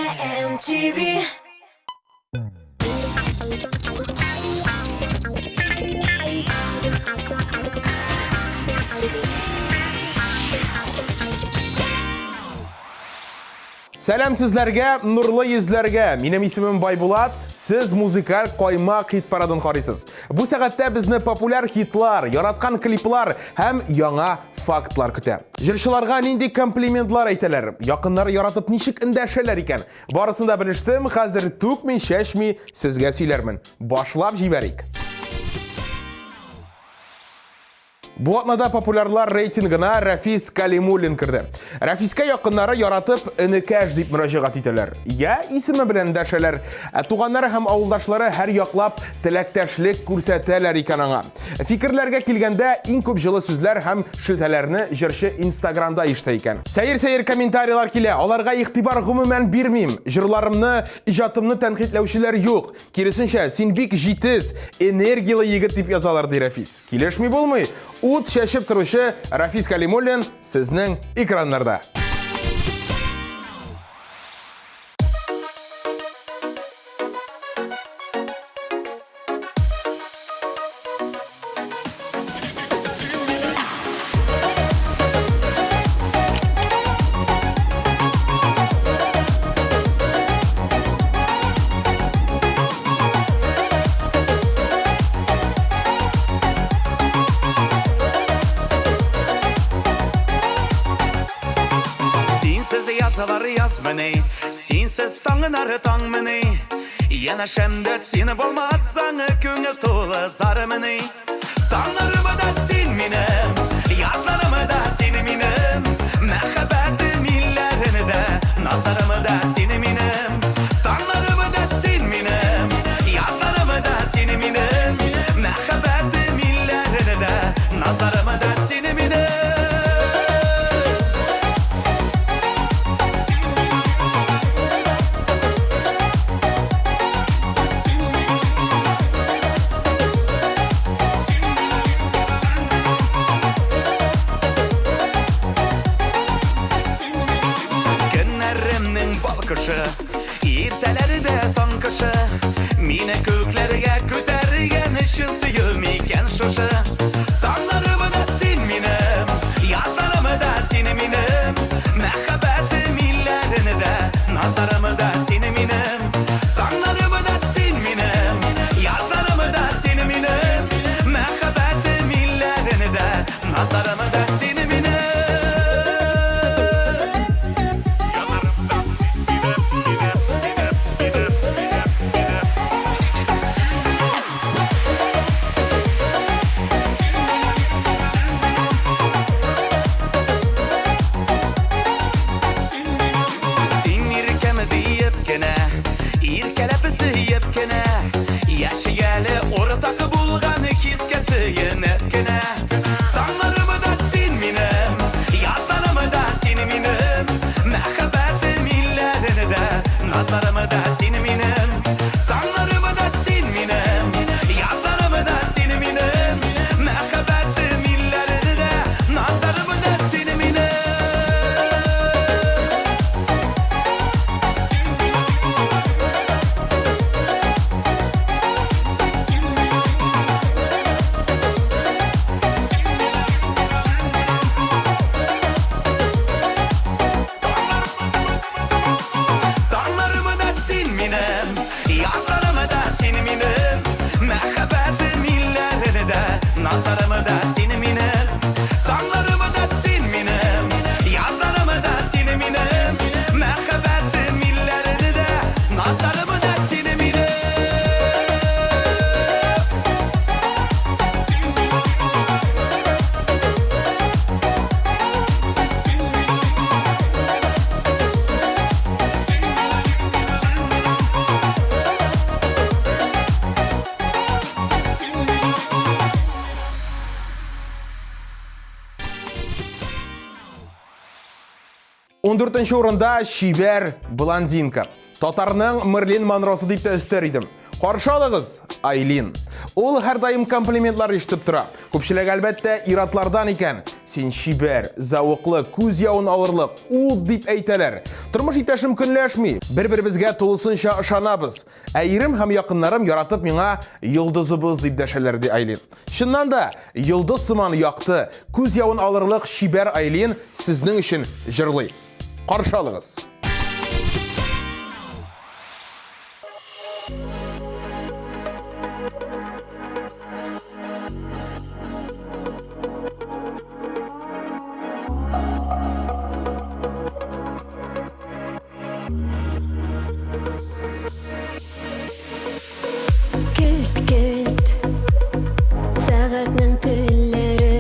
MTV. Сәлем сезләргә, нурлы йөзләргә. Минем исемем Байбулат. Сез музыкаль каймак хит парадын карыйсыз. Бу сәгатьтә безне популяр хитлар, яраткан клиплар һәм яңа фактлар көтә. Җырчыларга нинди комплиментлар әйтәләр? Якыннары яратып ничек эндәшәләр икән? Барысын да белештем. Хәзер түкми, чәчми сезгә сөйләрмен. Башлап җибәрик. Бу атнада популярлар рейтингына Рафис Калимуллин кирде. Рафиска якыннары яратып энекәш дип мөрәҗәгать итәләр. Я исеме белән дәшәләр. Туганнары һәм авылдашлары һәр яклап теләктәшлек күрсәтәләр икән аңа. Фикерләргә килгәндә иң күп җылы сүзләр һәм шелтәләрне җырчы Инстаграмда ишетә икән. Сәер комментарийлар килә. Аларга игътибар гомумән бирмим. Җырларымны, иҗатымны тәнкыйтьләүчеләр юк. Киресенчә, син бик җитез, энергиялы егет дип язалар ди Рафис. Килешми булмый. Ут чәчеп торучы Рафис Калимуллин сезнең экраннарда. Синсіз таңын ары таң мені Янашемді сені болмасаң көңіл толы зары мені Таңlarımı da sil minəm Yazlarımı da sil minəm Məhəbbətim illərini də Nazlarımı da sil minəm Tağlarımı da sil minəm Yazlarımı da sil minəm Məhəbbətim illərini də Nazlarımı da sil minəm Иртәләре дә таң кышы Мине көкләргә күтәргән өчен сөюм икән шушы Таңларымы да син минем Язларымы да син минем Мәхәббәтем илләрне дә Назларымы да син минем Таңларымы да син минем Язларымы да син минем Мәхәббәтем илләрне дә Назларымы да син минем 14-нче урында шибәр блондинка. Татарның Мерлин Монросы дип тә өстәр идем. Каршы алыгыз, Айлин. Ул һәрдаим комплиментлар ишетеп тора. Күпчелек әлбәттә иратлардан икән. Син шибәр, зәвыклы, күз явын алырлык, ут дип әйтәләр. Тормыш иптәшем көнләшми. Бер-беребезгә тулысынча ышанабыз. Әйрем һәм якыннарым яратып миңа йолдызыбыз дип дәшәләр ди Айлин. Чыннан да, йолдыз сыман якты, күз явын алырлык шибәр Айлин сезнең өчен җырлый. Каршы алыгыз. Көлт-көлт сәгатьнең телләре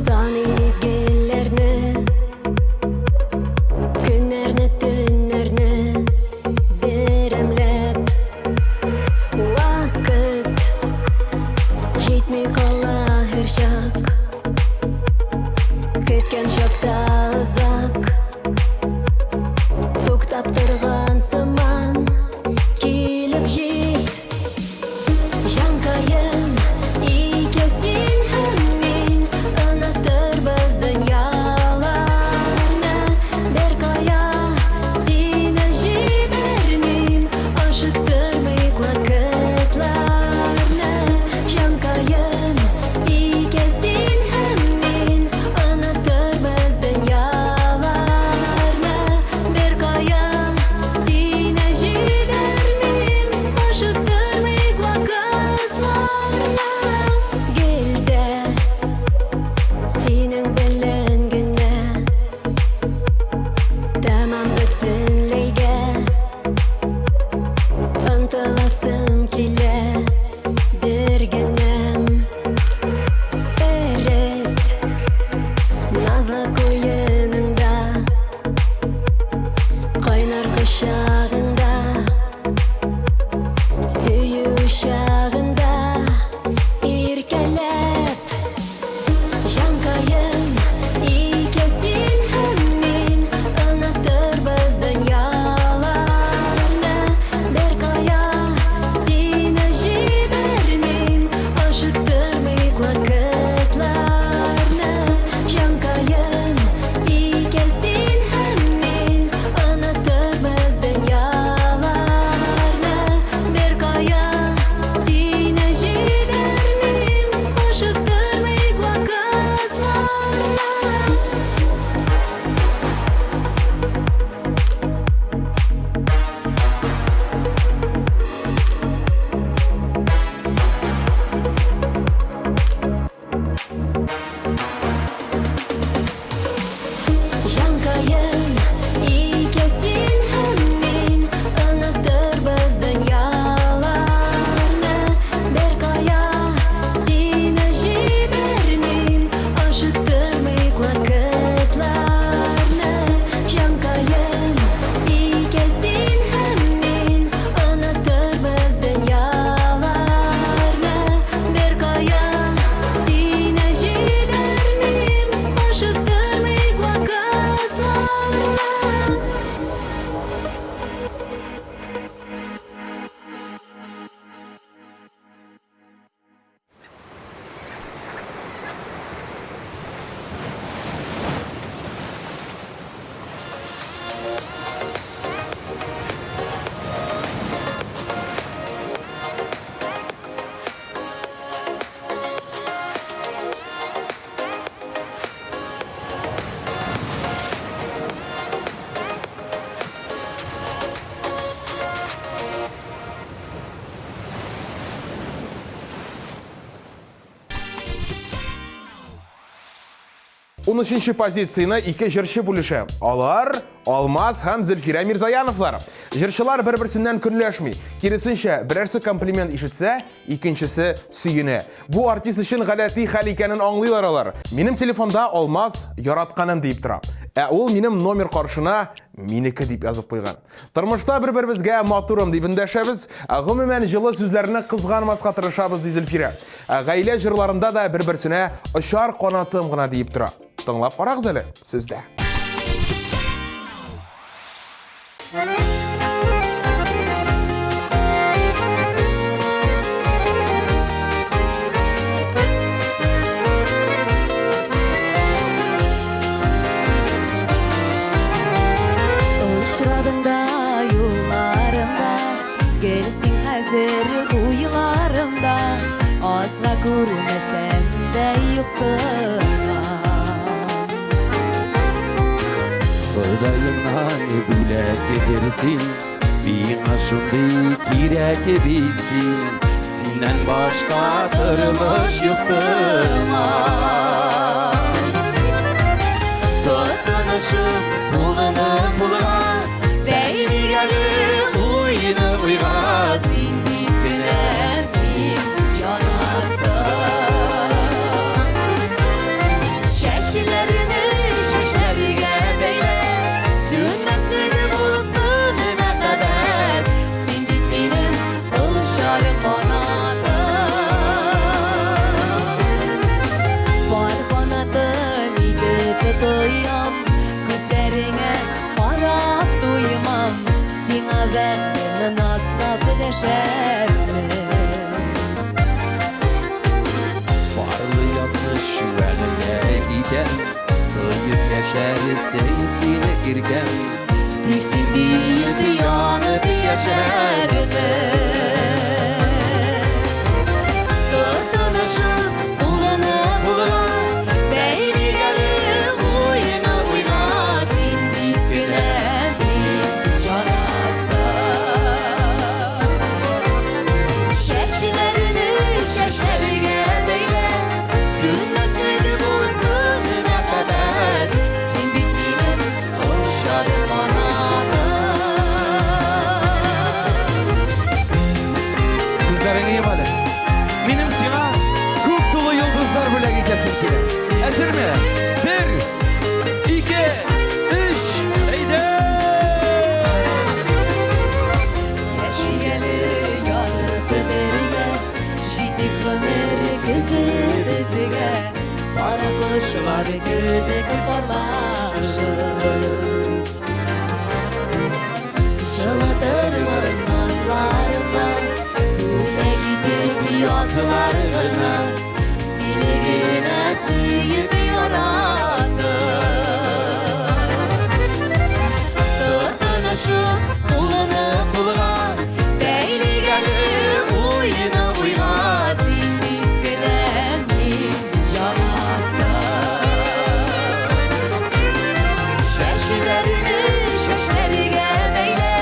саный мизгелләрне, көннәрне, төннәрне берәмләп. Вакыт җитми кала һәр чак, көткән чакта озак, туктап торган сыман килеп җит. Җанкаем, икәсен һәм мин онытырбыз дөньяларны. Беркая сине җибәрмим, ашыктырмыйк вакытларны. Җанкаем, икәсен һәм мин онытырбыз дөньяларны. Беркая сине җибәрмим, ашыктырмыйк вакытларны. Гелдә синең белән генә тәмам бөтенләйгә ынтыласым килә бер генәм. Эрет назлы куеныңда, кайнар кочагыңда, сөю чагында иркәләп. Җанкаем, икәсен һәм мин онытырбыз дөньяларны. Беркая сине җибәрмим, ашыктырмыйк вакытларны. Җанкаем, икәсен һәм мин онытырбыз дөньяларны. Беркая сине җибәрмим, ашыктырмыйк вакытларны. Җанкаем, икәсен һәм мин онытырбыз дөньяларны. Беркая сине җибәрмим, ашыктырмыйк вакытларны. Җанкаем, икәсен һәм мин онытырбыз дөньяларны. Беркая сине җибәрмим, ашыктырмыйк вакытларны. Он 13-нче позицияны ике җырчы бүлешә. Алар Алмаз һәм Зөлфирә Мирзаяновлар. Җырчылар бер-берсеннән көнләшми. Киресенчә, берәрсе комплимент ишетсә, икенчесе сөенә. Бу артист өчен гадәти хәл икәнен аңлыйлар алар. Минем телефонда Алмаз яратканын дип тора. Ул минем номер каршына минеке дип язып куйган. Тормышта бер-беребезгә матурым дип эндәшәбез. Гомумән җылы сүзләрне кызганмаска тырышабыз ди Зөлфирә. Гаилә җырларында да бер-берсенә очар канатым гына дип тора. Тыңлап карагыз әле сездә. Ұшырадың да юлларымда, келсең хәзер уйларымда, асла күрмәсәм дә юксыңа. Құдайымнан бүләк етерсин, миңа шундый кирәк битсин, синнән башка тормыш юксыңа. Тотынышып, улыны булга, бәйлегәле уйны уйга, син дип кенә мин җанатта. Шәшләрне шәшләргә бәйлә, сүнмәслеге булсын мәкадәр, син дип минем ул-шарым канаты. Бар канатым итеп тоям, күзләреңә карап туймам, сиңа бәхтемне назлап дәшәрмен. Барлы язны шүәлгә идәм, тойып яшәр сәйсине иркәм, Тик син дип янып яшәрмен. Тотынышып, улыны булга, бәйлегәле уйны уйга, син дип кенә мин җанатта. Шәшләрне шәшләргә бәйлә, сүнмәслеге булсын мәкадәр, син бит минем ул-шарым канаты. Күзләреңә йом әле. Минем сиңа күп тулы йолдызлар бүләк итәсем килә. Әзерме? 1, 2, 3, әйдә! Яшигәле янып бергә, җитеп гомер көзебезгә, бара кошлар кирдек барлашып. Жылытырмын назларымда, бүләк итеп язларына, сине генә сөеп яратып. Тотынышып, улыны булга, бәйлегәле уйны уйга, син дип кенә мин җанатта. Шәшләрне шәшләргә бәйлә,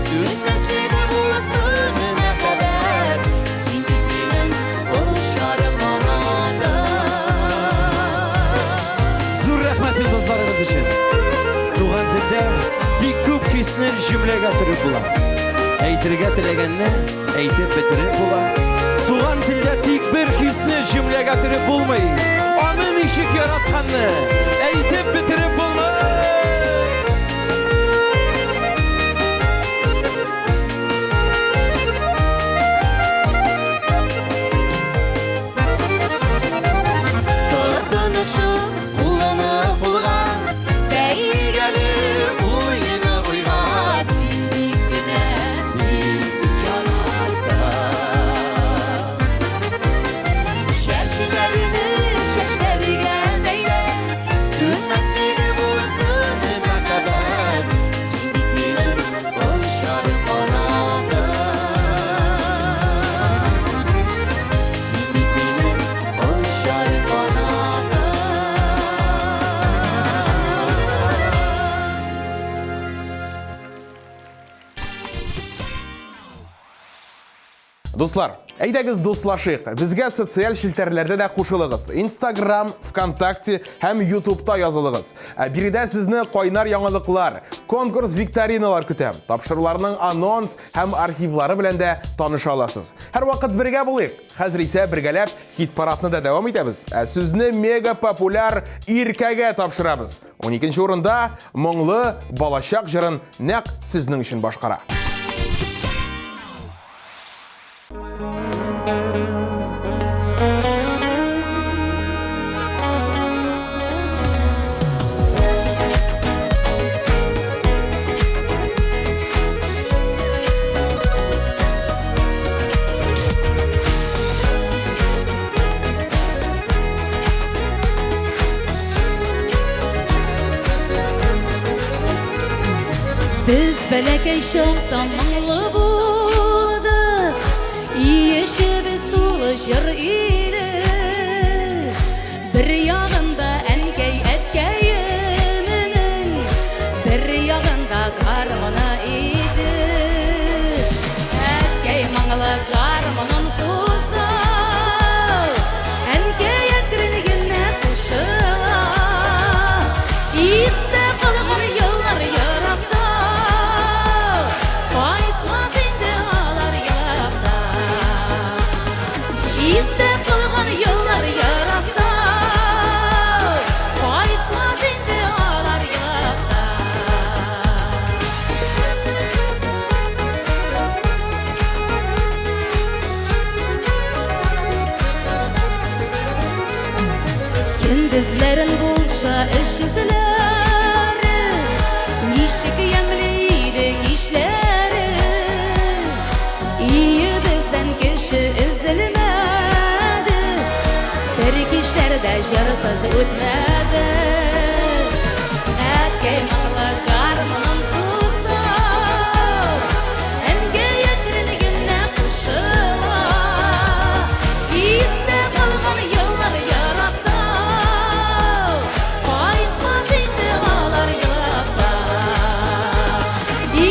сүнмәслеге булсын мәкадәр, син дип минем ул-шарым канаты. Зур рәхмәт йолдызларыгыз өчен. Туган телдә бик күп хисне җөмләгә төреп була. Әйтергә теләгәнне әйтеп бетереп була. Туган телдә тик бер хисне җөмләгә төреп булмый. Аны ничек яратканны әйтеп бетереп булмый. Тотынышып, улыны булга, бәйлегәле уйны уйга, син дип кенә мин җанатта. Шәшләрне шәшләргә бәйлә, сүнмәслеге булсын мәкадәр, син дип минем ул-шарым канаты. Син дип минем ул-шарым канаты. Дуслар, әйдәгез дуслашыйк. Безгә социаль челтәрләрдә дә кушылыгыз. Instagram, ВКонтакте һәм YouTube'та язылыгыз. Биредә сезне кайнар яңалыклар, конкурс, викториналар көтә. Тапшыруларның анонс һәм архивлары белән дә таныша аласыз. Һәрвакыт бергә булыйк. Хәзер исә бергәләп хит-парадны да дәвам итәбез. Сүзне мега популяр иркәгә тапшырабыз. 12нче урында моңлы балачак җырын нәкъ сезнең өчен башкара. Biz bələkəy şoqdan mаңлы buldu İyişimiz tuğlu jır idi Bir yağında ənkəy ətkəyiminin Bir yağında qarmına idi Ətkəy mаңлы qarmının susa Ənkəy əkriniginə kuşula İste qalğan yıllar yaraqda Qaytmaz indi ağlar yaraqda İste qalğan yıllar yaraqda Qaytmaz indi ağlar yaraqda Gündüzlerin bulsa iş izleri Nişik yemliydi işleri İyi bizden kişi izlemedi Bir kişilerde yarısız ötmedi Ətkəy mаңлы qarmının susa Ənkəy əkriniginə kuşula İste qalğan yıllar yaraqda Qaytmaz indi ağlar yaraqda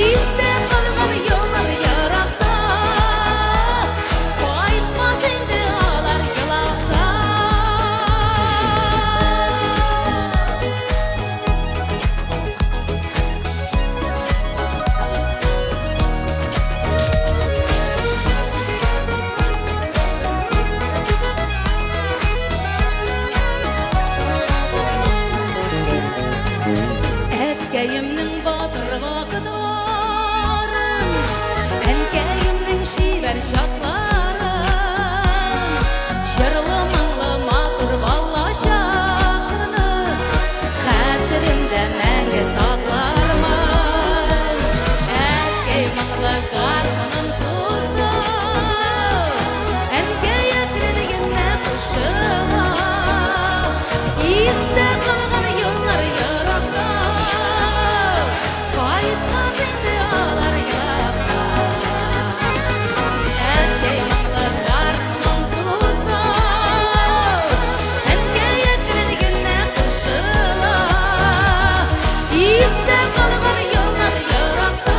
İste qalğan yıllar yaraqda Qaytmaz indi ağlar yaraqda Ətkəyimnin batır vaqıdarım Ənkəyimnin şiver şaqlarım Şırlı mаңлы matur vallaşaqını Xətirimdə məngə saqlarman Ətkəy mаңлы qarmının susa Ənkəy əkriniginə kuşula İste qalğan yıllar yaraqda Qaytmaz indi ağlar yaraqda Ətkəy mаңлы qarmının susa Ənkəy əkriniginə kuşula İste qalğan yıllar yaraqda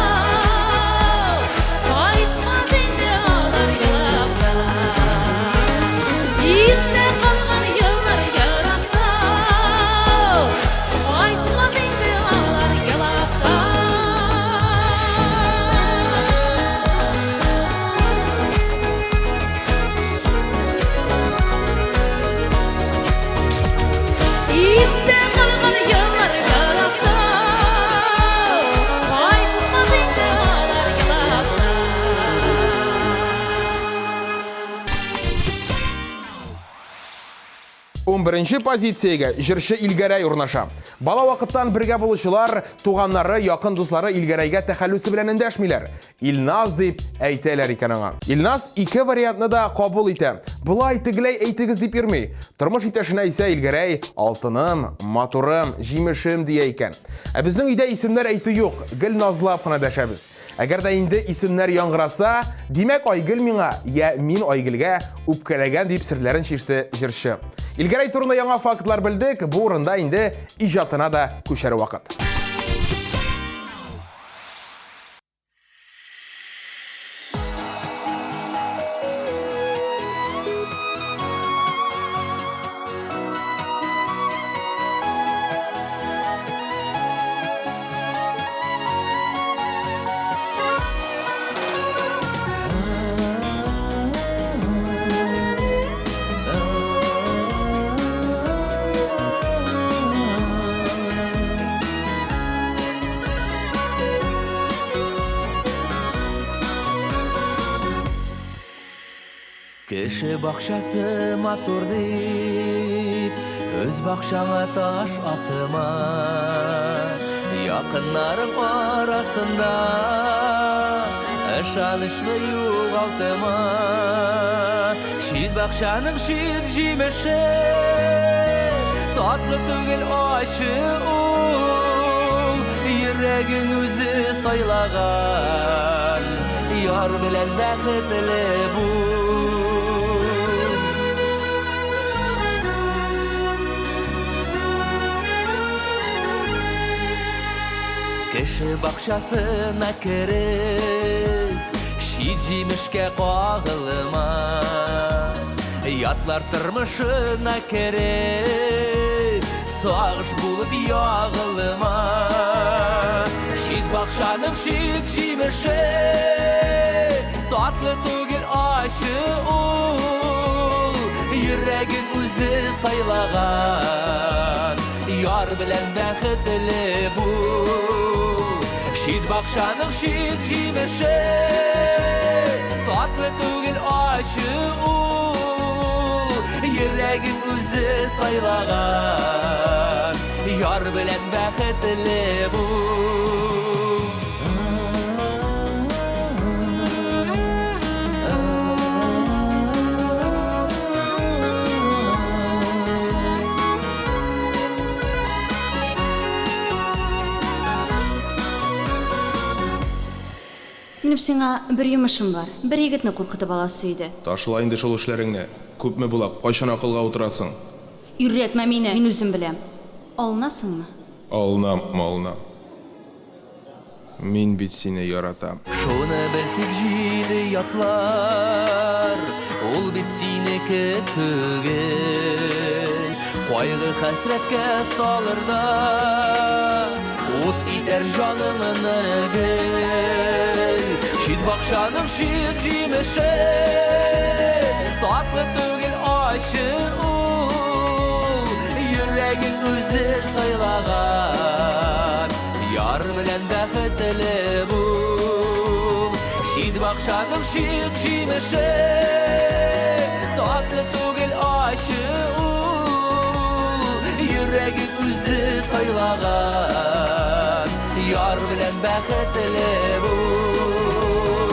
Qaytmaz indi ağlar yaraqda İste qalğan yıllar yaraqda Qaytmaz indi ağlar yaraqda İste qalğan yıllar yaraqda Qaytmaz indi ağlar yaraqda 11-нче позициягә җырчы Илгәрәй урнаша. Бала вакыттан бергә булучылар, туганнары, якын дуслары Илгәрәйгә тәхәллүсе белән эндәшмиләр. Илназ дип әйтәләр икән аңа. Илназ ике вариантны да кабул итә. Булай тегеләй әйтегез дип йөрми. Тормыш иптәшенә исә Илгәрәй алтыным, матурым, җимешем дия икән. Ә безнең өйдә исемнәр әйтү юк, гел назлап кына дәшәбез. Әгәр дә инде исемнәр яңгыраса, димәк Айгөл миңа, я мин Айгөлгә үпкәләгән дип серләрен шиште җырчы. Илгәрәй турында яңа фактлар белдек, бу урында инде иҗатына да күчәр вакыт. Кеше бакчасы матур дип, өз бакчаңа таш атыма. Якыннарың арасында ышанычлы югалтыма. Шит бакчаның шит җимеше, татлы түгел ачы ул. Yüreğin özü saylagan Yar bilen bäxetli bu Kişi bakşasına kirip Şijimişke qağılma Yatlar tırmışına kirip Sağış bulup yağılma Şid bakşanın şid jimişi Tatlı tugil aşı ul Yüreğin özü saylagan Yar bilen bäxetli bu Şid bakşanın şid jimişi Tatlı tugil aşı ul Yüreğin özü saylagan Yar bilen bäxetli bu Минем сиңа бер йомышым бар. Бер егетне куркытып аласы иде. Ташла инде шул эшләреңне. Күпме була? Кайчан акылга утырасың? Үррәтмә мине, мин үзем беләм. Алынасыңмы? Алынам. Мин бит сине яратам. Шуны белтик җиле ятлар Ул бит синеке түгел Кайгы хәсрәткә салырда Ут итәр җаныңны гел Шид бакчаның шид җимеше Татлы түгел ачы ул Йөрәгең үзе сайлаган Яр белән бәхетле бул Шид бакчаның шид җимеше Татлы түгел ачы ул Йөрәгең үзе сайлаган Яр белән бәхетле бул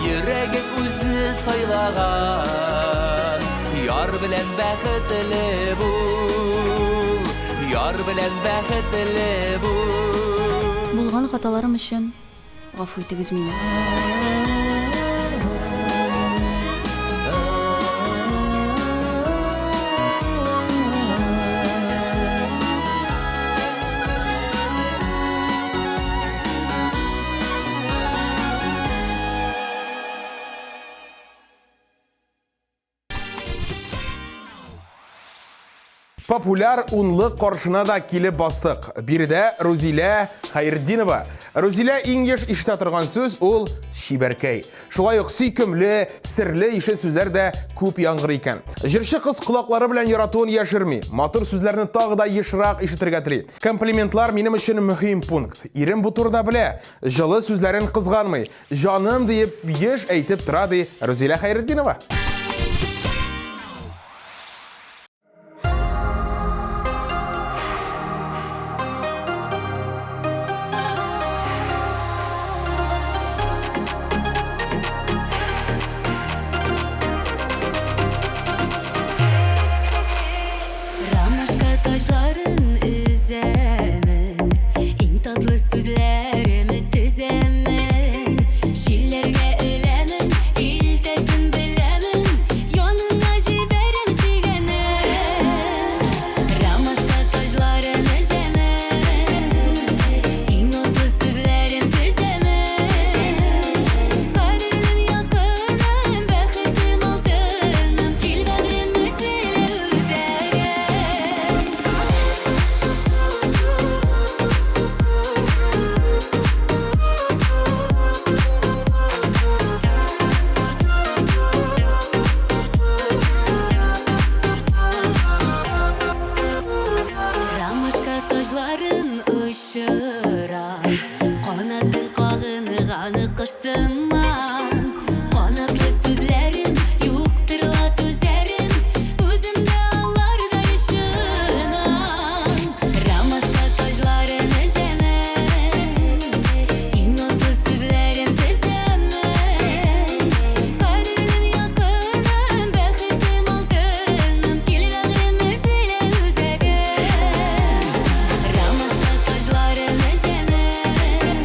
Йөрәгең үзе сайлаган Яр белән бәхетле бул Яр белән бәхетле бул Булган хаталарым өчен гафу итегез мине. Популяр унлы каршына да килеп бастык. Биредә Рузилә Хәйретдинова. Рузилә иң еш ишетә торган сүз ул шибәркәй. Шулай ук сөйкемле, серле ише сүзләр дә күп яңгыр икән. Җырчы кыз колаклары белән яратуын яшерми, матур сүзләрне тагы да ешрак ишетергә тели. Комплиментлар минем өчен мөһим пункт. Ирем бу турыда белә. Җылы сүзләрен кызганмый, җаным диеп еш әйтеп тора ди Рузилә Хәйретдинова. Taşların üzemin İn tatlı sözlerimi tüzemin Şillerge ölemin İltesin bilemin Yanına jiberim sigene Ramaşka taşların üzemin İn tatlı sözlerim tüzemin Kaderim yakınım Bexitim altınım Kilbedrim müsile üzere Рамашка таşların ışıran Kanatın kağınığanı kışsınman Kanatlı sözlerin yokturla tüzerin Özümde ağlarda yaşınan Рамашка taşların üzemin İnozlu sözlerin tüzemin Kaderim yakınım Bexitim altınım Kilbedrim müsile üzegin Рамашка taşların üzemin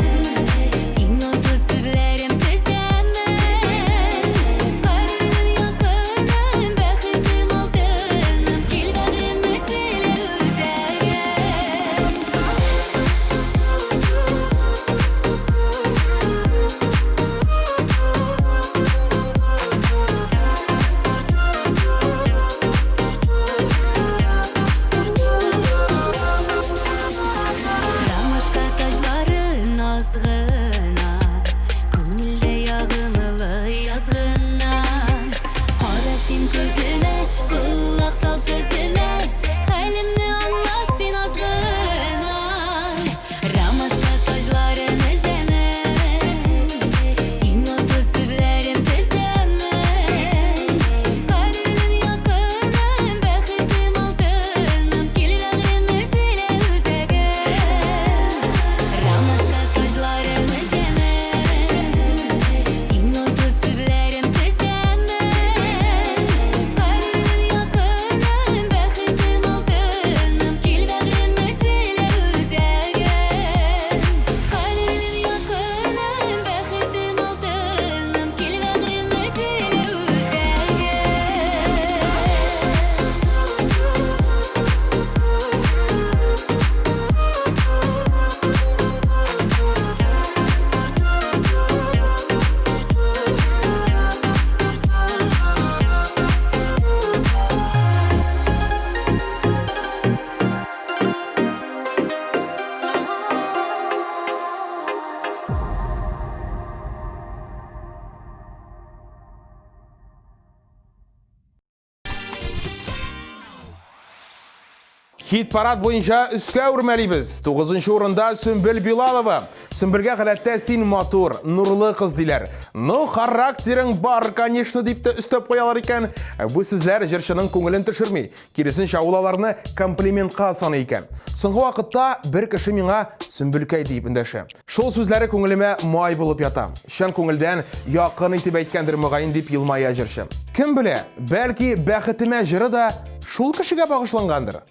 Хит парад бойынша үскә үрмәлибез. 9-нчы урында Сөмбел Билалова. Сөмбелгә галәттә син матур, нурлы кыз диләр. Ну, характерың бар, конечно, дип тә өстәп куялар икән. Бу сүзләр җырчының күңелен төшерми. Киресенчә улаларны комплиментка саный икән. Соңгы вакытта бер кеше миңа Сөмбелкәй дип эндәшә. Шул сүзләре күңелемә май булып ята. Шан күңелдән якын итеп әйткәндер мөгаен дип елмая җырчы. Кем белә, бәлки бәхетемә җыры да шул кешегә багышлангандыр.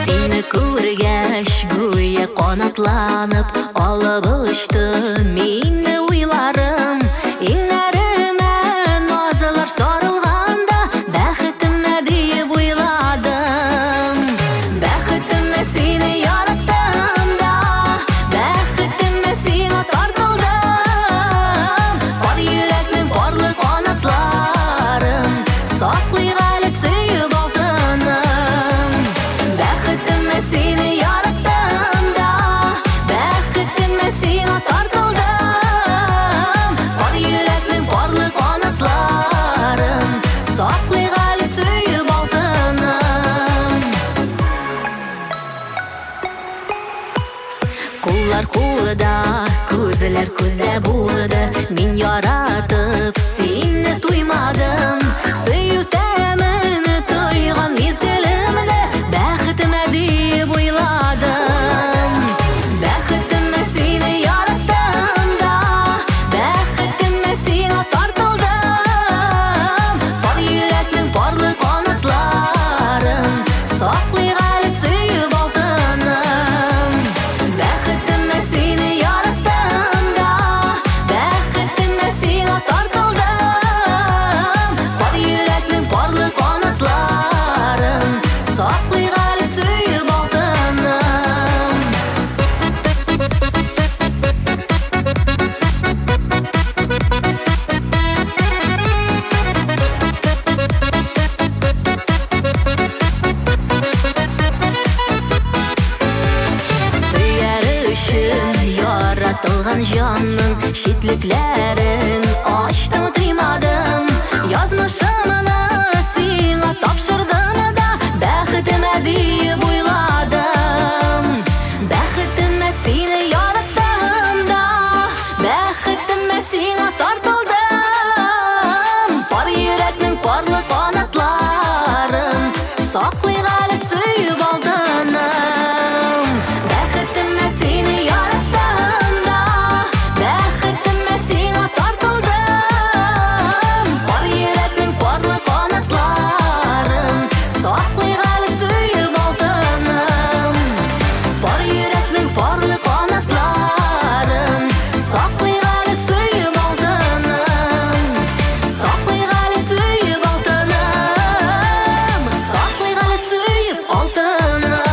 Сені күргәч гүя канатланып алып очты мине уйларым. Иңнәремә назлар сарылганда бәхетемә дип уйладым. Бәхетемә сине яраттым да, бәхетемә сиңа тартылдым. Бар йөрәкнең барлы канатларын саклый әле сөеп алтыным. Бәхетемә сине яраттым да, бәхетемә сиңа тартылдым. Бар йөрәкнең барлы канатларын саклый әле сөеп алтыным. Куллар кулда, күзләр күздә булды. Мин яратып сине туймадым. Сөю тәмен тойган мизгелемдә бәхетемә дип уйладым. Бәхетемә сине яраттым да, бәхетемә сиңа тартылдым. Бар йөрәкнең барлы канатларын саклый әле сөеп алтыным. Бәхетемә сине яраттым да, бәхетемә сиңа тартылдым. Бар йөрәкнең барлы канатларын саклый әле сөеп алтыным. Сөяр өчен яратылган җанның шитлекләрен ачтым, тыймадым. Язмышымны сиңа тапшырдым да, бәхетемә дип уйладым. Бәхетемә сине яраттым да, бәхетемә сиңа тартылдым. Бар йөрәкнең барлы канатларын саклый әле сөеп алтыным. Бәхетемә сине яраттым да, бәхетемә сиңа тартылдым. Бар йөрәкнең барлы канатларын саклый әле сөеп алтыным. Бар йөрәкнең барлы канатларын саклый әле сөеп алтыным. Саклый әле сөеп алтыным. Саклый әле сөеп алтыным.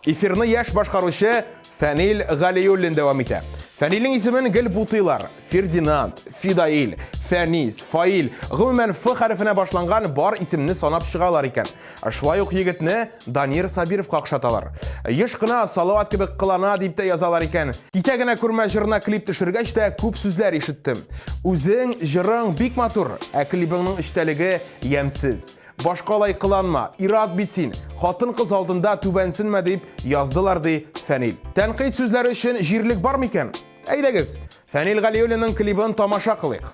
Эфирны яшь башкаручы Фәнил Галиуллин дәвам итә. Фәнилнең исемен гел бутыйлар. Фердинанд, Фидаил, Фәнис, Фаил, гомумән Ф хәрефенә башланган бар исемне санап чыгалар икән. Шулай ук егетне Данир Сабировка охшаталар. Еш кына Салават кебек кылана дип тә язалар икән. Китә генә күрмә җырына клип төшергәч тә күп сүзләр ишеттем. Үзең җырың бик матур, ә клибыңның эчтәлеге ямьсез. Башкалай кыланма, ират битсин, хатын кыз алдында түбәнсенмә дип яздылар ди Фәнил. Тәнкыйть сүзләре өчен җирлек бар микән? Әйдәгез, Фәнил Галиуллинның клибын тамаша кылыйк.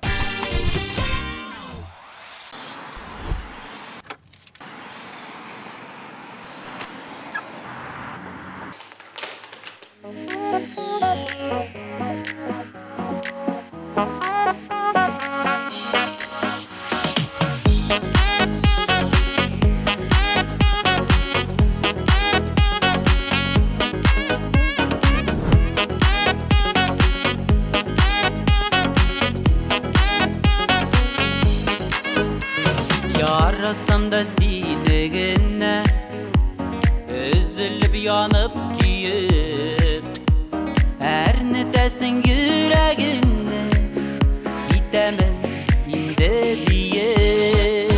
Қаратсам да сенігіне Үзіліп янып күйіп Әрнітәсің жүрегіне Кетемін енді дейіп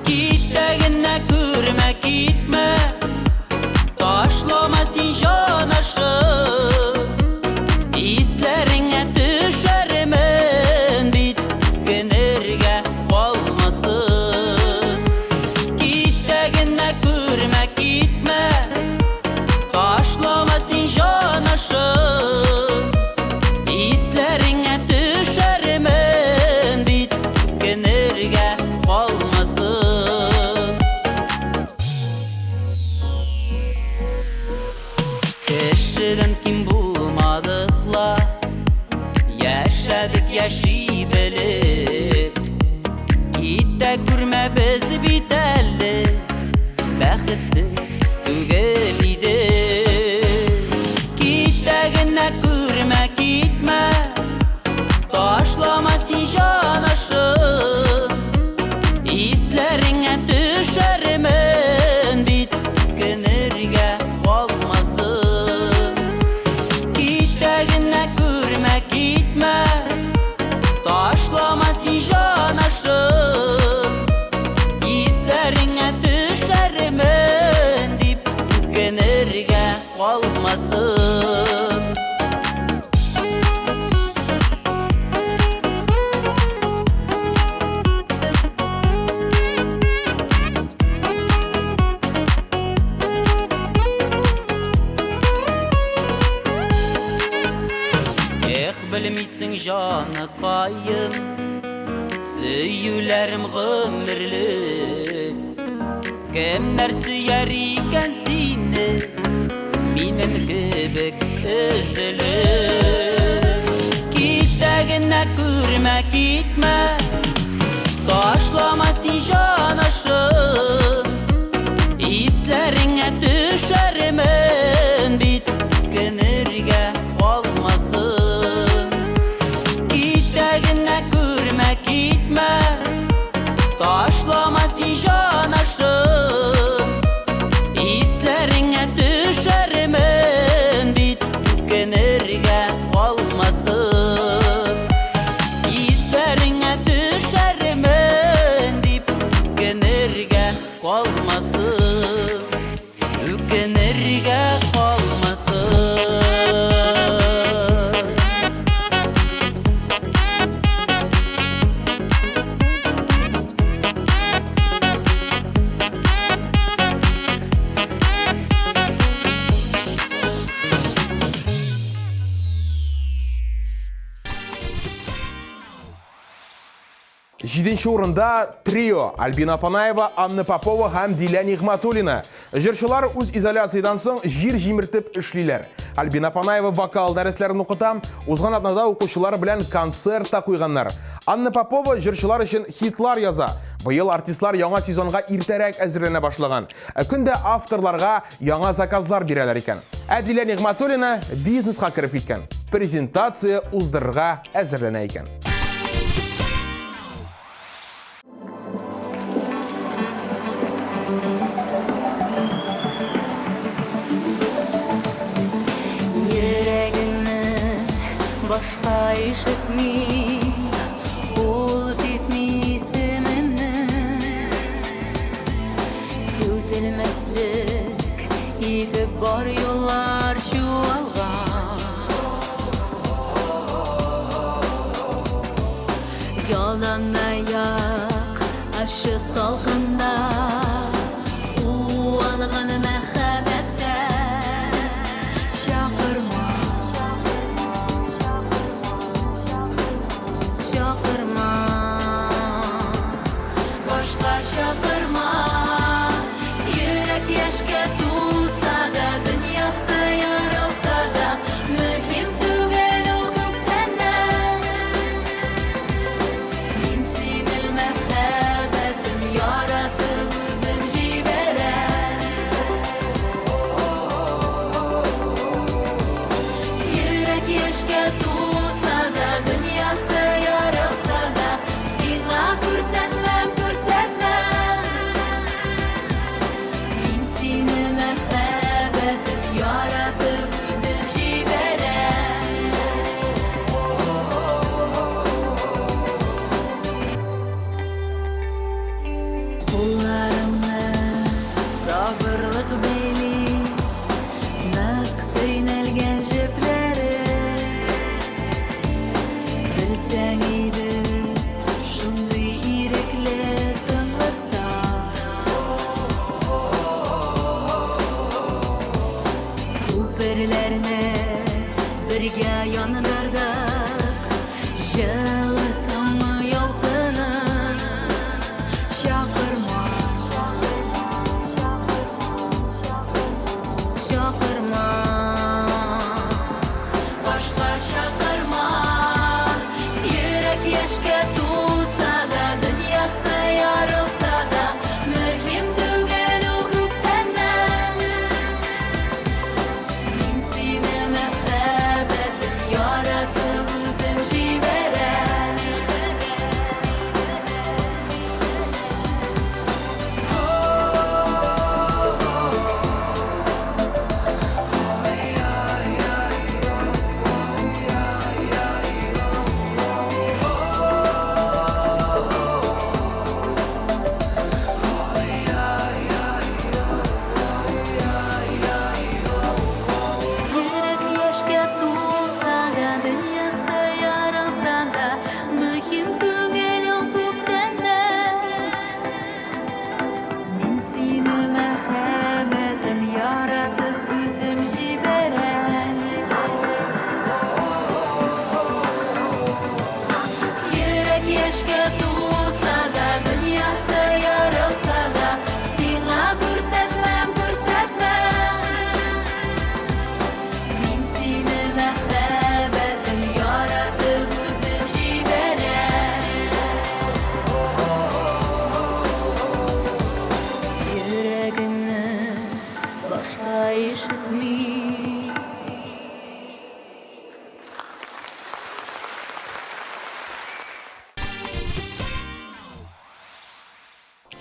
Кеттегіне көрме кетме Ташлама сен жанашып Ислеріңе түшерімін Биткенерге қалмасын Кеттегіне көрме кетме Ташлама сен жанашып Ислеріңе түшерімін Биткенерге қалмасын Кішіден кем болмадықла Яшадық яши біліп Кетті көрме біз бітәлі Бәқітсіз түгел еді Кеттегіне көрме кетме Ташлама сен жанашып Ислеріңе түшерімін Биткенерге қалмасын Кеттегіне көрме кетме Ташлама сен жанашып Ислеріңе түшерімін Биткенерге қалмасын Білмейсің жаны қайым Сүйілерім ғұмірлік Кімдер сүйер екен сені Менің кебек үзілік Кеттегіне көрме кетме Ташлама сен жанашып Ислеріңе түшерімін Биткенерге қалмасын Кеттегіне көрме кетме Ташлама сен жанашып Ислеріңе түшерімін Биткенерге қалмасын Ислеріңе түшерімін Биткенерге қалмасын Үкенерге қалмасын Жетінші орында трио Альбина Панаева, Анна Попова һәм Диля Нигматуллина. Жырчылар үз изоляциядан соң жир җимертеп эшлиләр. Альбина Панаева вокал дәресләрен укыта, узган атнада укучылар белән концерт та куйганнар. Анна Попова жырчылар өчен хитлар яза. Быел артистлар яңа сезонга иртәрәк әзерләнә башлаган. Көндә авторларга яңа заказлар бирәләр икән. Диля Нигматуллина бизнеска кирип киткән. Презентация уздырырга әзерләнә икән. Başka işitmi Ol gitmi isimimni Sütilmezlik Yitip bar yollar çuvalgan Yalan ayak Aşı salgında Uvalgan mehabette Şakırma Şakırma Yürek yaşka tulsa da Dünyası yarılsa da Mühim tügel olup tenne Min seni mehabetim Yaratıp üzüm jibere yaşka to'lsa da dunyosi yorilsa da senga ko'rsatmam men seni mahrabatim yoratib o'zim jibaray yuragimni boshqa eshitmay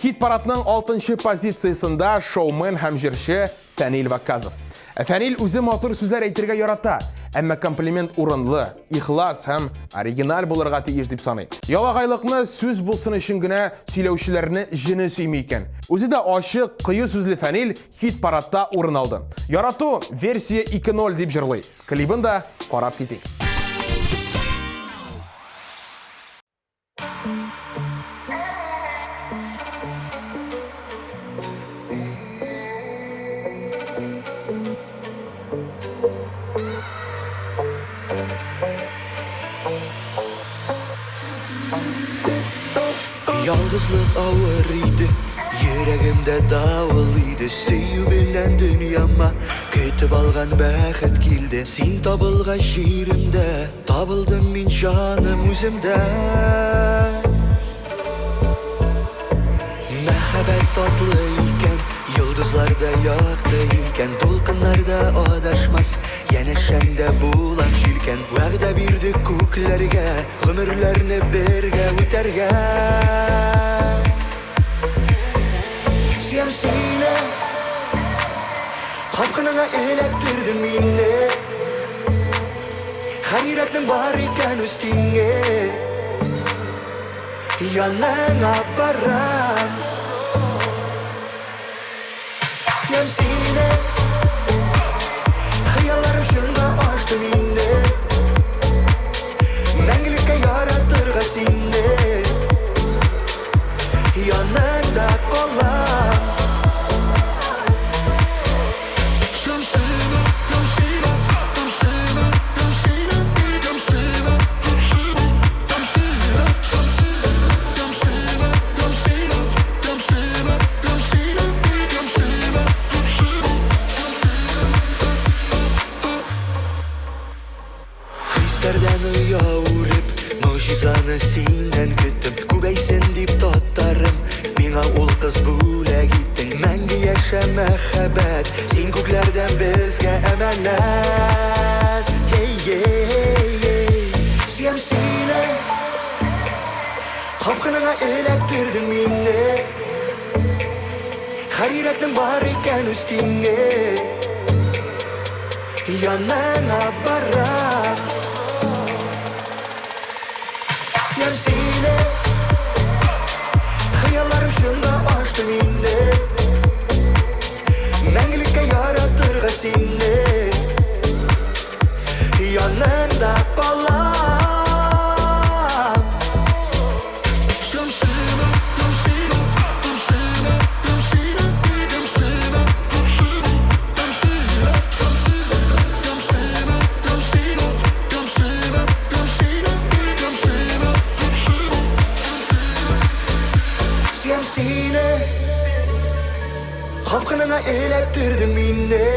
Хит парадның 6-нчы позициясында шоумен һәм җырчы Фәнил Вакказов. Фәнил үзе матур сүзләр әйтергә ярата, әмма комплимент урынлы, ихлас һәм оригинал булырга тиеш дип саный. Ялагайлыкны сүз булсын өчен генә сөйләүчеләрне җене сөйми икән. Үзе дә ачык, кыю сүзле Фәнил хит парадта урын алды. Ярату версия 2.0 дип җырлый. Клибын да карап китик. Yalnızlık ağır idi, yüreğimde davul idi. Süyü bilen dünyama ketip algan bәхет kildi. Sen tabılgan şiirimde, tabıldım min canım özümde. Мәхәббәт татлы икән, йолдызларда якты икән, толкыннарда адашмас, янәшәңдә булам җилкән. Вәгъдә бирде күкләргә, гомерләрне бергә үтәргә. Сөям сине, капканыңа эләктердең мине. Хәйрәтнең бар икән өстиңә, яныңа барам. Сөям сине, хыялларым шыңга ачты мине. Мәңгелеккә яратырга сине, яныңда калам. Hislerden uyavrıp mucizanı senden küttüm. Kubeysen dip tatarım, mina ol kız bule gittin. Мәңгі yaşa мәхәббәт, sen күкләрдән безгә әманәт. Hey, hey, hey. Сөям сине, капканыңа эләктердең мине. Хәйрәтнең бар икән өстиңә, яныңа барам. Сөям сине, хыялларым шыңга ачты мине. Мәңгелеккә яратырга сине, яныңда калам. Сөям сине, капканыңа эләктердең мине.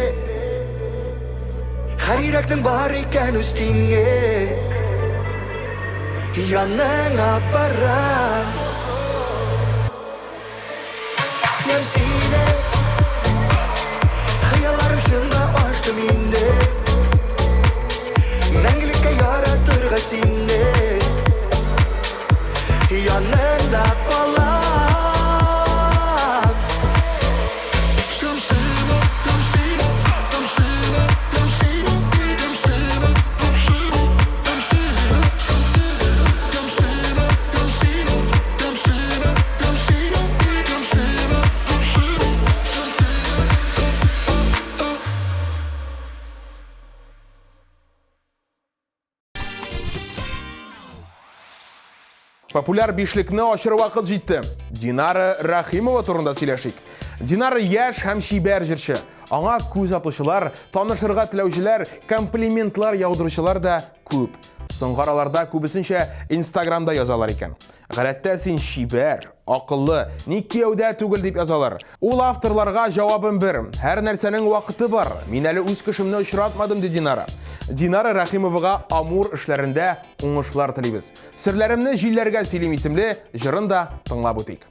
Хәйрәтнең бар икән өстиңә, яныңа барам. Сөям сине, хыялларым шыңга ачты мине. Мәңгелеккә яратырга сине, яныңда калам. Популяр бишлекне ашыр вакыт җитте. Динара Рахимова турында сөйләшик. Динара яшь һәм шибәр җырчы. Аңа күз атучылар, танышырга теләүчеләр, комплиментлар яудыручылар да күп. Соңгы араларда күбесенчә Инстаграмда язалар икән. Гадәттә син шибәр, акыллы, ник кияүдә түгел дип язалар. Ул авторларга җавабым бер. Һәр нәрсәнең вакыты бар. Мин әле үз кешемне очратмадым ди Динара. Динара Рахимовага Амур эшләрендә уңышлар телибез. Серләремне җилләргә сөйлим исемле җырын да тыңлап үтик.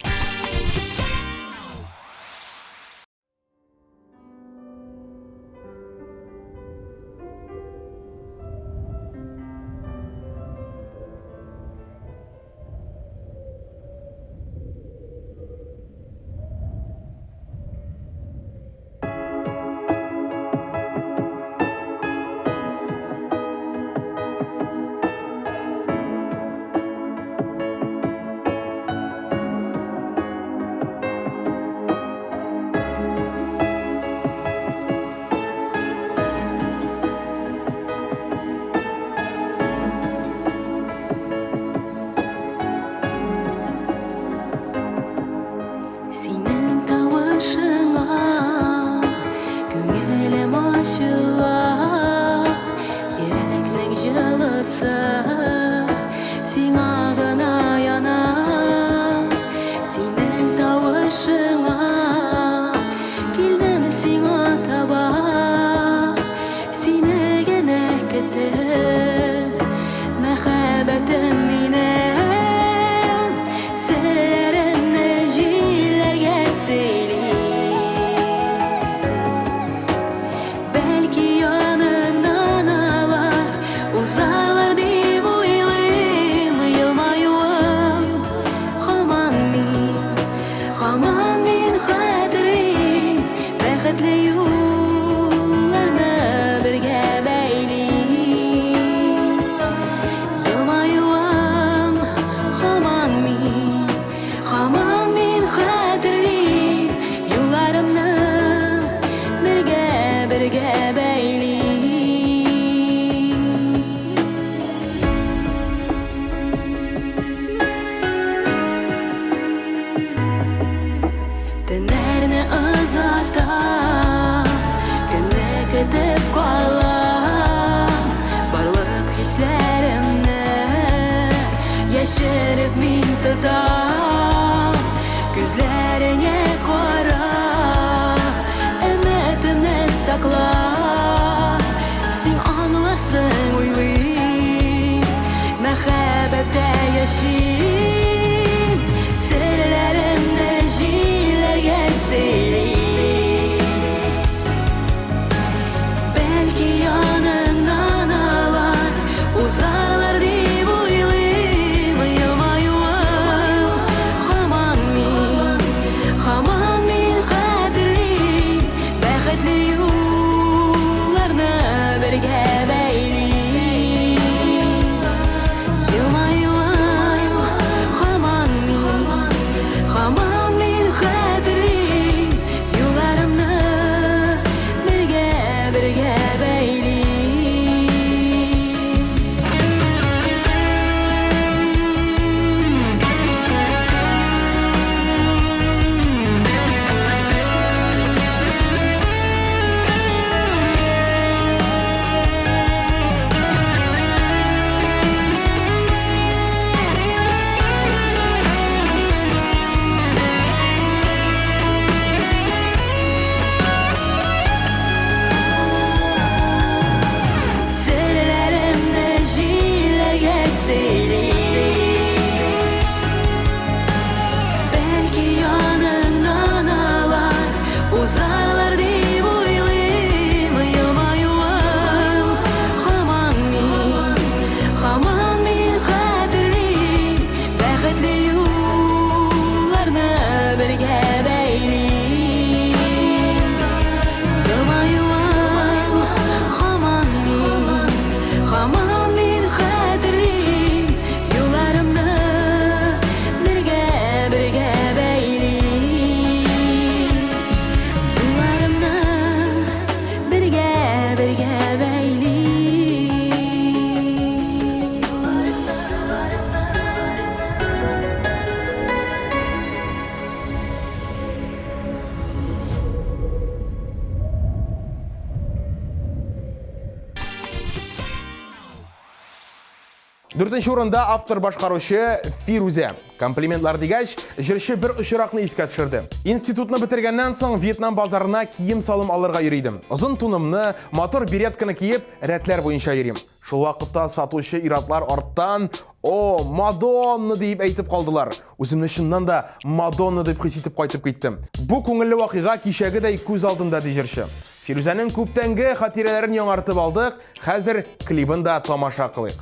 Яшереп мин тотам, күзләреңә кара, өметемне сакла. Син аңларсың уйлыйм, мәхәббәттә яшим, серләремне җилләргә сөйлим. Бәлки яныңнан алар, узарлар дип уйлыйм, елмаюым. Һаман мин хәтерлим, бәхетле юлларны бергә бәйлим. Елмаюым, 4-нче урында автор башкаручы Фируза. Комплиментлар дигәч, җырчы бер очракны искә төшерде. Институтны бетергәннән соң Вьетнам базарына кием салым алырга йөридем. Озын тунымны, мотор беретканы киеп, рәтләр буенча йөрим. Шул вакытта сатучы иратлар арттан «О, Мадонна!» дип әйтеп калдылар. Үземне чыннан да Мадонна дип хис итеп кайтып киттем. Бу күңелле вакыйга кичәгедәй күз алдында ди җырчы. Фирузаның күптәнге хатирәләрен яңартып алдык, хәзер клибын да тамаша кылыйк.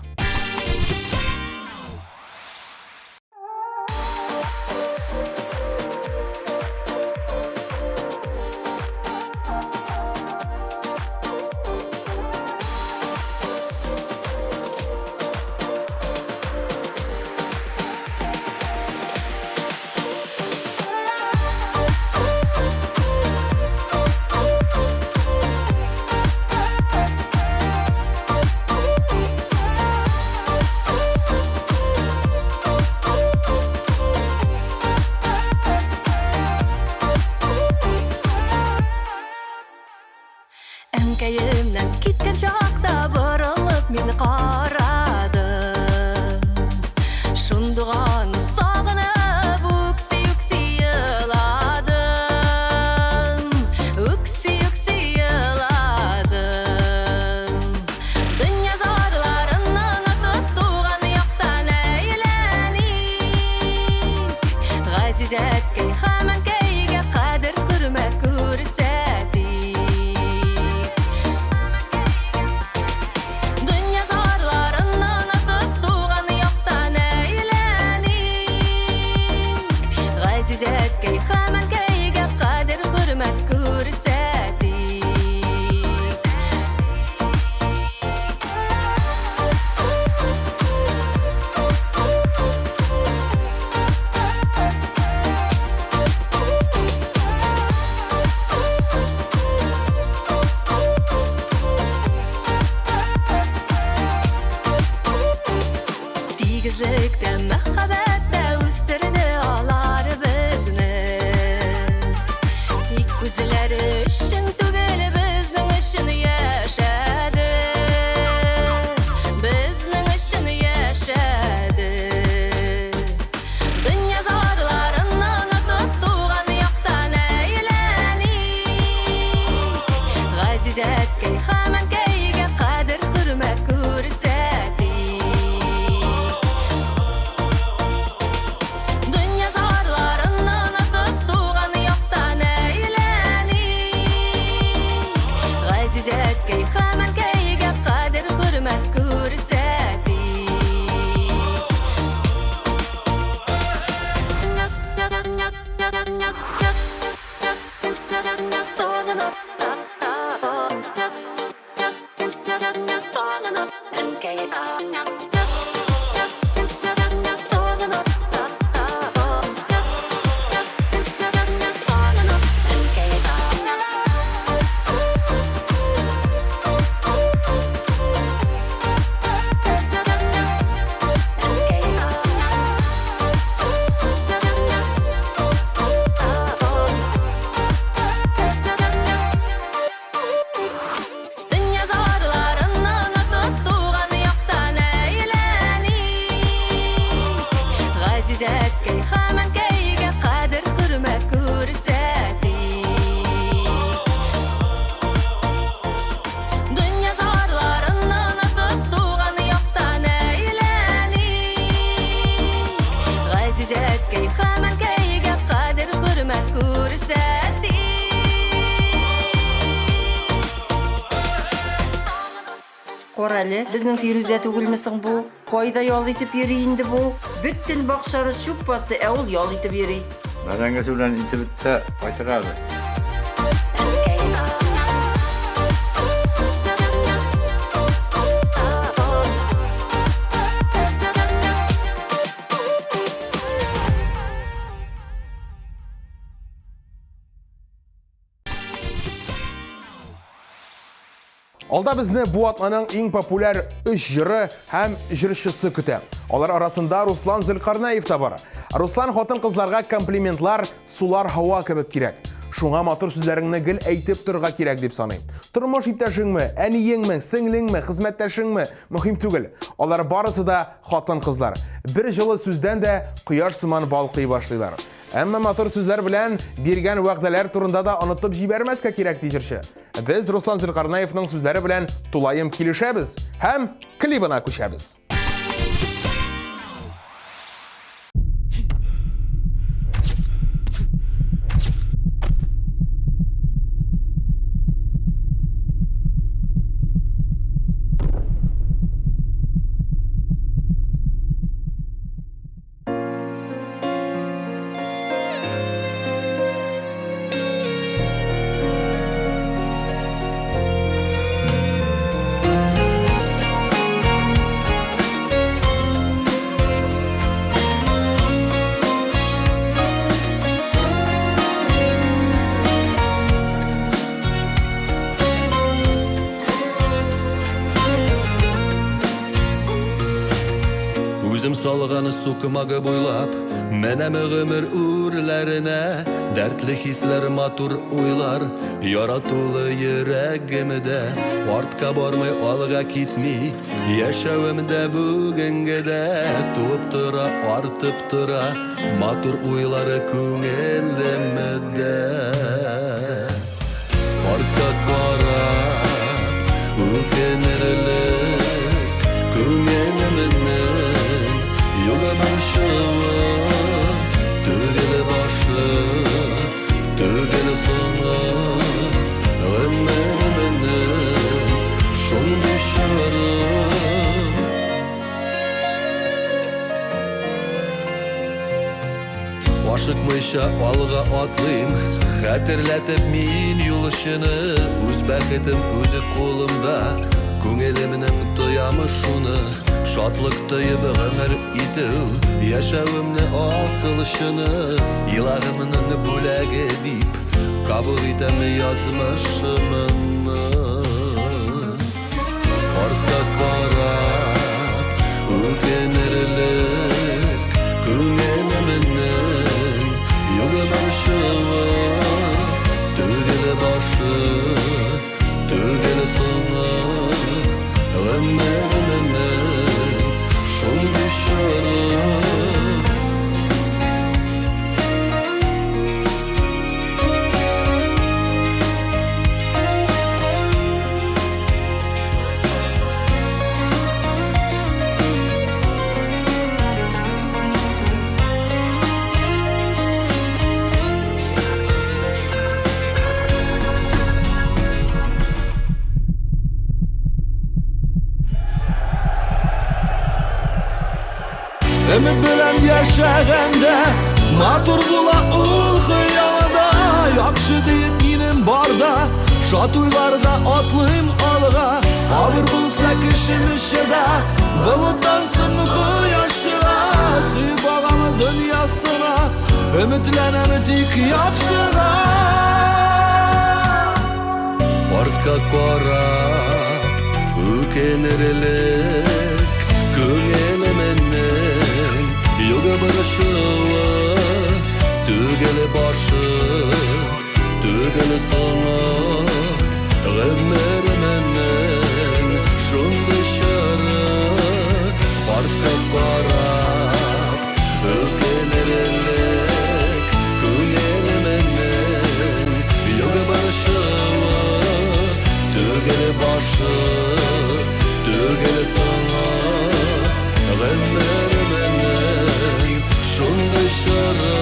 Әнкәйемнән киткән чакта борылып мине карады. Шундуган сагынып үкси еладым. Үкси еладым. Дөнья зарларының туган яктан әйләник. Газизәткәй һәм әнкәйгә кадер хөрмәт күрсәтик. Газизәткәй һәм әнкәйгә кадер хөрмәт күрсәтик. Тигезлектә, мәхәббәттә үстерде алар безне. Тик үзләре өчен түгел, безнең өчен яшәде. Безнең өчен яшәде. Дөнья зарларының туган яктан әйләник. Газизәткәй һәм әнкәйгә кадер хөрмәт күрсәтик. Дөнья зарларының туган яктан әйләник. Газизәткәй һәм әнкәйгә кадер хөрмәт күрсәтик. Дөнья зарларының туган яктан әйләник. Газизәткәй һәм әнкәйгә кадер хөрмәт күрсәтик. Дөнья зарларының туган яктан әйләник. Газизәткәй һәм әнкәйгә кадер хөрмәт күрсәтик. Корали, безнең Фируза түгелмесең бу? Кайда ял итеп йөри инде бу? Бөтен бакчаны чүп басты, ә ул ял итеп йөри. Бәрәңге сүлән итеп бетсә, кайтырады. Алда безне бу атнаның иң популяр 3 җыры һәм җырчысы көтә. Алар арасында Руслан Зөлкарнаев та бар. Руслан хатын-кызларга комплиментлар сулар һава кебек кирәк. шуңа матур сүзләреңне гел әйтеп торырга кирәк дип саныйм. Тормыш иптәшеңме, әниеңме, сеңлеңме, хезмәттәшеңме мөһим түгел. Алар барысы да хатын-кызлар. Бер җылы сүздән дә кояш сыман балкый башлыйлар. Әмма матур сүзләр белән биргән вәгъдәләр турында да онытып җибәрмәскә кирәк ди җырчы. Без Руслан Зөлкарнаевның сүзләре белән тулаем килешәбез һәм клибына күчәбез. Үзім салғаны сукымағы бойлап, мәнәм ғымыр үрләрінә, дәртлі хисләр матур уйлар, яратулы йөрәгімдә, артка бармай алға китми, яшәвемдә бүгенгедә, туып тора, артып тора, матур уйлары күңелемдә. Артка карап, үкенерлек, күңелемдә. Юга башыва, түгел башы, түгел соңы, ғымырмені, шонды шары. Ашықмайша алға атлыйм, хәтерләтіп мен юлышыны, үз бәхетім өзі қолымда, күңелімнің тоямы шуны. Шатлык тойып ғымыр итеу, яшәвемне асылышыны, илагымның бүләге дип, кабул итәм язмышымны. Артка карап, үкенерлек, күңелемнең, югы башыва, түгел башы, түгел соңы, ғымырмның. Шонды шары. Ömür bilən yaşaganda, matur bula ul xıyalada, yaxşı deyip yinim barda, şat uylarda atlıyım alğa, abir bulsa kişin ışıda, bulutdan sımıqı yaşığa, suyup ağamı dünyasına, ümitlenem dik yaxşığa. Artka qarab, ükenirlik, күңелемнің юга барышыва, түгел башы, түгел соңы, ғымырмның шунды шары. Артка қарап, өкенерлік, күңелемнің юга барышыва, түгел башы, түгел соңы, ғымырмның шунды шары.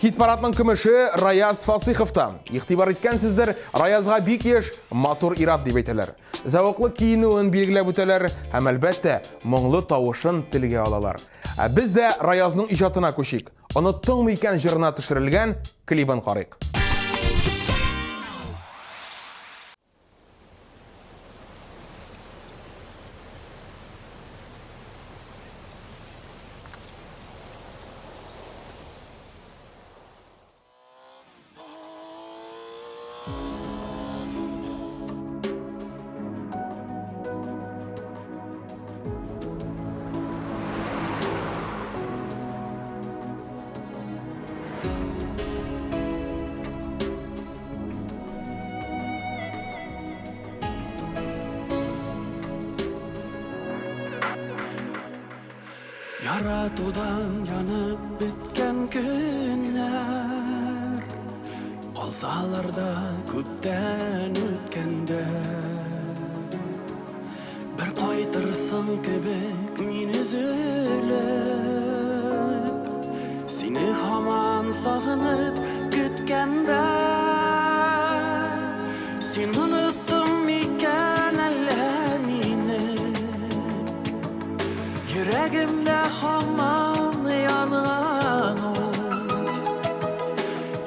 Хит парадның күмеше Раяз Фасиховта. Ихтибар иткәнсездер, Раязга бик еш матур ират дип әйтәләр. Зәвыклы киенүен билгеләп үтәләр һәм әлбәттә моңлы тавышын телгә алалар. Без дә Раязның иҗатына күчик. Оныттыңмы икән җырына төшерелгән клибын карыйк. Яратудан янып біткен күннер Қалсалар да көптен өткенде Бір қайтырсың кебек мен үзіліп Сені хаман сағынып күткенде Сен ұныттың мекен әлі мені Yüreğimde hamam yanğan ot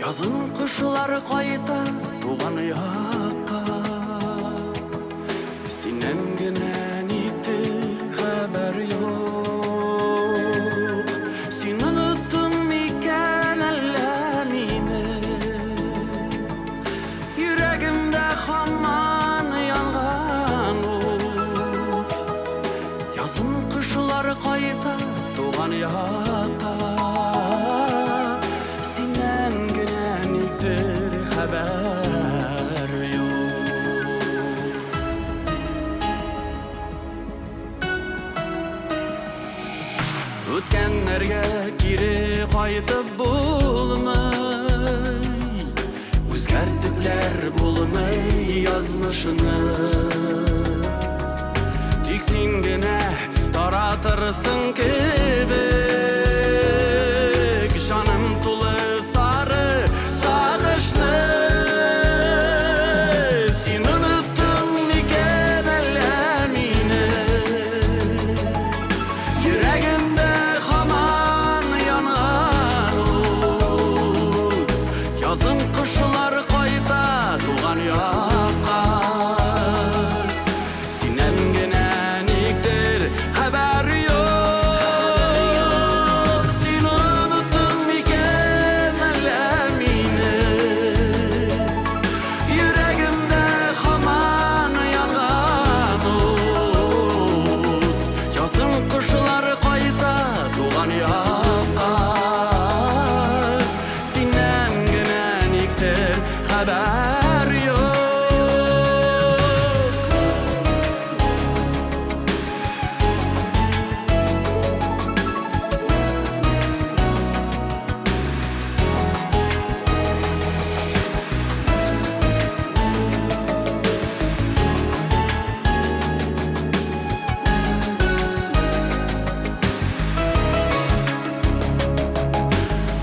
Yazın kışları kayda tuğan yakka Sinen ginen itir haber yok Sen unuttun miken ellerimi Yüreğimde hamam yanğan ot Yazın kışları kayda tuğan yakka Sinen ginen itir haber yok Ötkenlerge geri kaytıp bulmay Özgertipler bulmay yazmışını Tiksin gene taratırsın kebek Canım tulu sarı sağışlı Sen unuttun miken ellemini Yüreğimde haman yanan ot Yazın kışlar kayda tuğan yakka Sinen genen iktir haber yok Sen unuttun miken ellemini Yüreğimde haman yanan ot Yazın kışlar kayda tuğan yakka Sinen genen iktir haber yok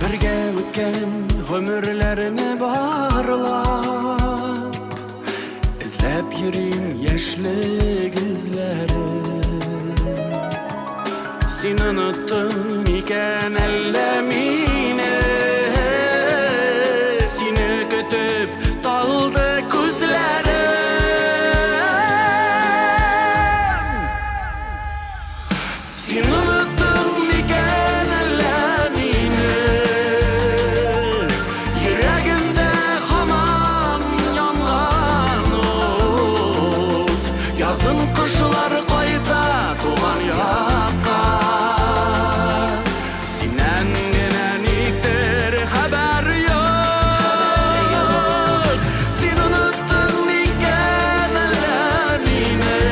Birge ötken ömürlerini barlap İzlep yürüyüm yaşlık izleri Sen unuttun miken ellemini Seni kötüp daldı gözlerim Sen unuttun miken ellemini Yüreğimde hamam yanğan ot Yazın kışlar kayda tuğan yakka Sinen genen iktir haber yok Sen unuttun miken ellemini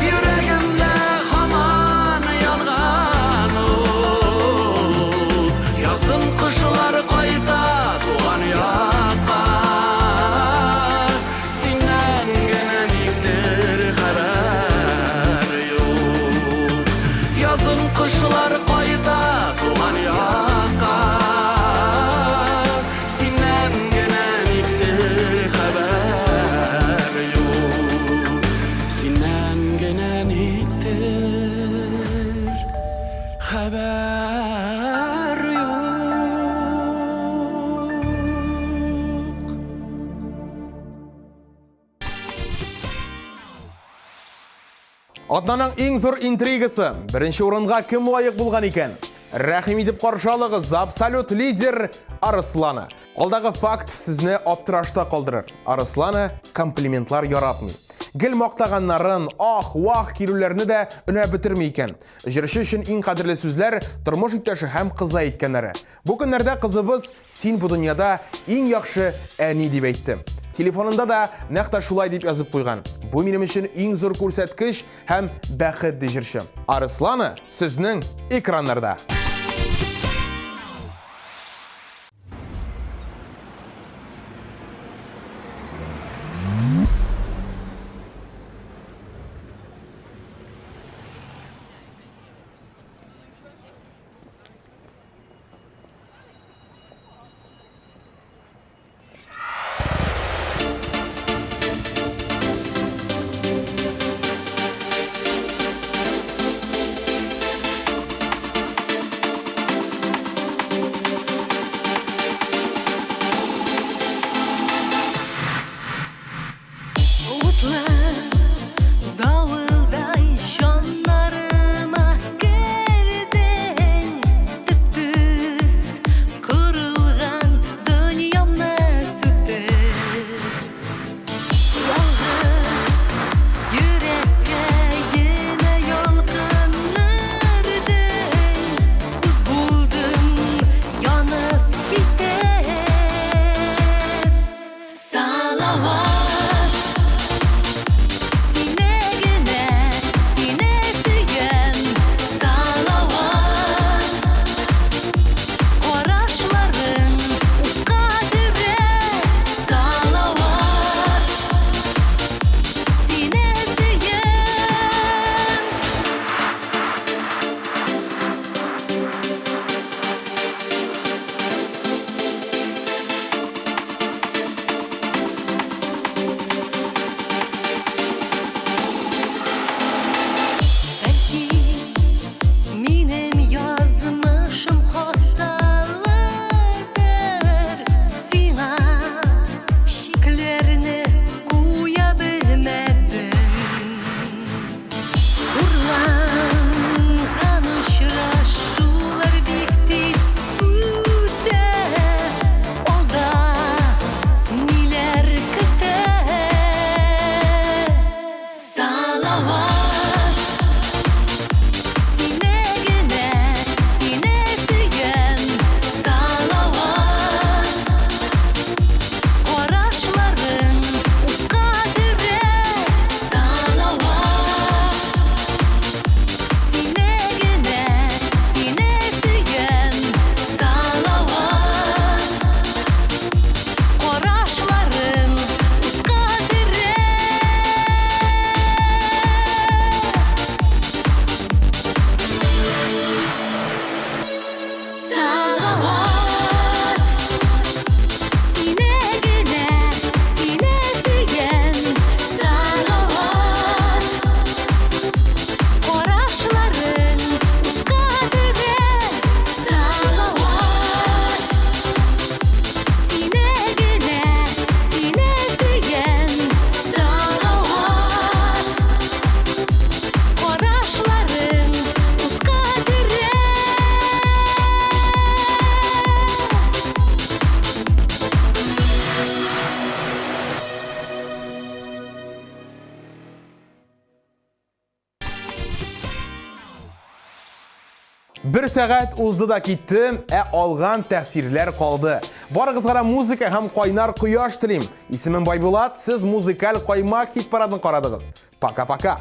Yüreğimde haman yanğan ot Yazın kışlar kayda tuğan yakka Sinen genen iktir haber yok Yazın kışlar kayda tuğan yakka Sinen genen iktir haber yok Sinen genen iktir haber yok Атнаның ең зор интригасы. Бірінші орынға кім лайық болған екен? Рәхим етіп қаршалығыз абсолют лидер Арысланы. Алдағы факт сізні аптырашта қалдырыр. Арысланы комплиментлар яратмый. Гел мактаганнарын, вах килүләрне дә өнә бетерми икән. Җырчы өчен иң кадерле сүзләр тормыш иптәше һәм кызы әйткәннәре. Бу көннәрдә кызыбыз син бу дөньяда иң яхшы әни дип әйтте. Телефонында да нәкъ шулай дип язып куйган. Бу минем өчен иң зур күрсәткеч һәм бәхет ди җырчы. Арысланы сезнең экраннарда. Bir сәгать узды да китте, алган тәэсирләр калды. Барыгызга музыка һәм кайнар кояш телим. Исемем Байбулат, сез музыкаль каймак хит парадын карадыгыз. Пока-пока.